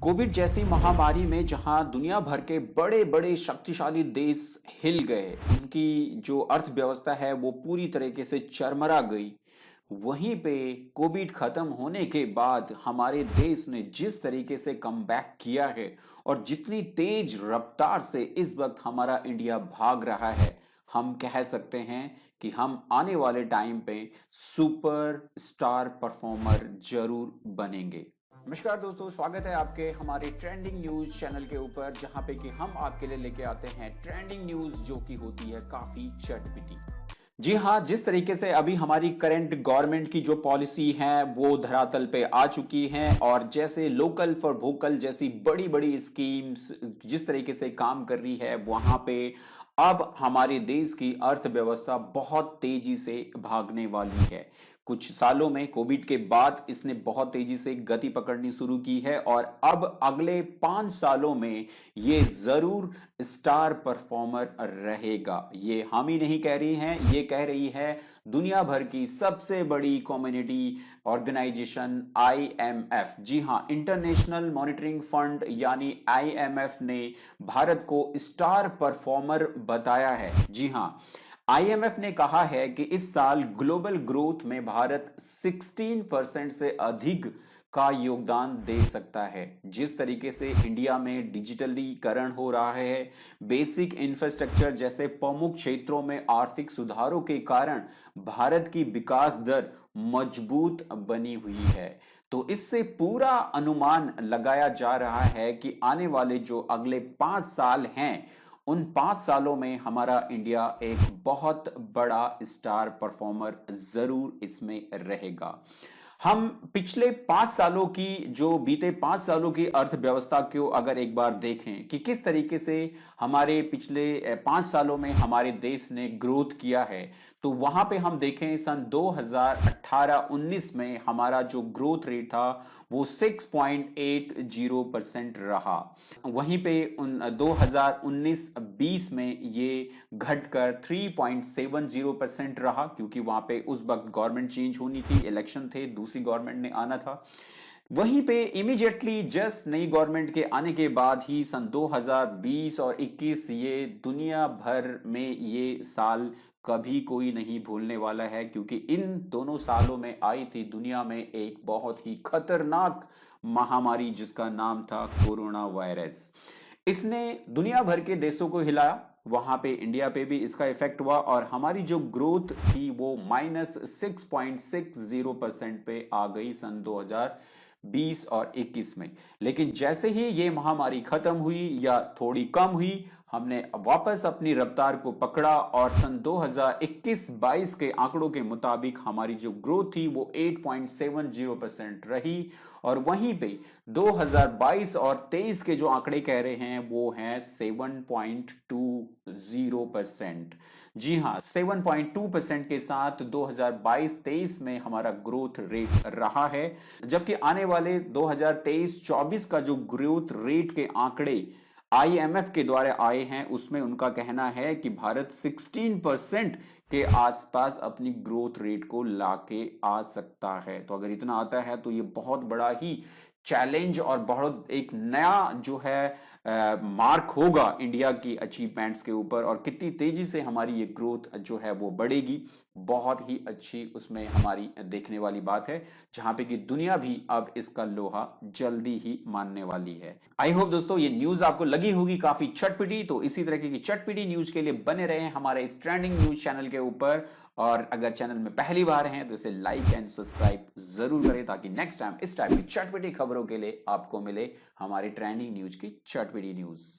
Covid जैसी महामारी में जहां दुनिया भर के बड़े बड़े शक्तिशाली देश हिल गए, उनकी जो अर्थव्यवस्था है वो पूरी तरीके से चरमरा गई। वहीं पे कोविड खत्म होने के बाद हमारे देश ने जिस तरीके से कमबैक किया है और जितनी तेज रफ्तार से इस वक्त हमारा इंडिया भाग रहा है, हम कह सकते हैं कि हम आने वाले टाइम पे सुपर स्टार परफॉर्मर जरूर बनेंगे। नमस्कार दोस्तों, स्वागत है आपके हमारे ट्रेंडिंग न्यूज चैनल के ऊपर, जहां पे कि हम आपके लिए लेके आते हैं ट्रेंडिंग न्यूज जो कि होती है काफी चटपटी। जी हाँ, जिस तरीके से अभी हमारी करंट गवर्नमेंट की जो पॉलिसी है वो धरातल पे आ चुकी हैं और जैसे लोकल फॉर वोकल जैसी बड़ी बड़ी स्कीम्स जिस तरीके से काम कर रही है, वहां पे अब हमारे देश की अर्थव्यवस्था बहुत तेजी से भागने वाली है। कुछ सालों में कोविड के बाद इसने बहुत तेजी से गति पकड़नी शुरू की है और अब अगले 5 सालों में ये जरूर स्टार परफॉर्मर रहेगा। ये हम ही नहीं कह रही हैं, ये कह रही है दुनिया भर की सबसे बड़ी कम्युनिटी ऑर्गेनाइजेशन आईएमएफ। जी हां, इंटरनेशनल मॉनिटरिंग फंड यानी आईएमएफ ने भारत को स्टार परफॉर्मर बताया है। जी हां, आईएमएफ ने कहा है कि इस साल ग्लोबल ग्रोथ में भारत 16% से अधिक का योगदान दे सकता है। जिस तरीके से इंडिया में डिजिटलीकरण हो रहा है, बेसिक इंफ्रास्ट्रक्चर जैसे प्रमुख क्षेत्रों में आर्थिक सुधारों के कारण भारत की विकास दर मजबूत बनी हुई है। तो इससे पूरा अनुमान लगाया जा रहा है कि आने वाले जो अगले 5 साल हैं, उन 5 सालों में हमारा इंडिया एक बहुत बड़ा स्टार परफॉर्मर जरूर इसमें रहेगा। हम पिछले 5 सालों की जो बीते 5 सालों की अर्थव्यवस्था को अगर एक बार देखें कि किस तरीके से हमारे पिछले 5 सालों में हमारे देश ने ग्रोथ किया है, तो वहां पे हम देखें सन 2018-19 में हमारा जो ग्रोथ रेट था वो 6.80% रहा। वहीं पे 2019-20 में ये घटकर 3.70% रहा, क्योंकि वहां पे उस वक्त गवर्नमेंट चेंज होनी थी, इलेक्शन थे, दूसरी गवर्नमेंट ने आना था। वहीं पे इमीडिएटली जस्ट नई गवर्नमेंट के आने के बाद ही सन 2020 और 21 ये दुनिया भर में ये साल कभी कोई नहीं भूलने वाला है, क्योंकि इन दोनों सालों में आई थी दुनिया में एक बहुत ही खतरनाक महामारी जिसका नाम था कोरोना वायरस। इसने दुनिया भर के देशों को हिलाया, वहां पे इंडिया पे भी इसका इफेक्ट हुआ और हमारी जो ग्रोथ थी वो -6.60% पे आ गई सन 2020 और 21 में। लेकिन जैसे ही ये महामारी खत्म हुई या थोड़ी कम हुई, हमने वापस अपनी रफ्तार को पकड़ा और सन 2021-22 के आंकड़ों के मुताबिक हमारी जो ग्रोथ थी वो 8.70% रही। और वहीं पे 2022 और 23 के जो आंकड़े कह रहे हैं वो हैं 7.20%। जी हां, 7.2% के साथ 2022-23 में हमारा ग्रोथ रेट रहा है, जबकि आने वाले 2023-24 का जो ग्रोथ रेट के आंकड़े आईएमएफ के द्वारा आए हैं उसमें उनका कहना है कि भारत 16% के आसपास अपनी ग्रोथ रेट को लाके आ सकता है। तो अगर इतना आता है तो ये बहुत बड़ा ही चैलेंज और बहुत एक नया जो है मार्क होगा इंडिया की अचीवमेंट्स के ऊपर, और कितनी तेजी से हमारी ये ग्रोथ जो है वो बढ़ेगी, बहुत ही अच्छी उसमें हमारी देखने वाली बात है, जहां पे कि दुनिया भी अब इसका लोहा जल्दी ही मानने वाली है। आई होप दोस्तों ये न्यूज आपको लगी होगी काफी चटपटी, तो इसी तरह की चटपटी न्यूज के लिए बने रहे हमारे इस ट्रेंडिंग न्यूज चैनल के ऊपर। और अगर चैनल में पहली बार हैं तो इसे लाइक एंड सब्सक्राइब जरूर करें, ताकि नेक्स्ट टाइम इस टाइप की चटपटी खबरों के लिए आपको मिले हमारे ट्रेंडिंग न्यूज की चटपटी न्यूज।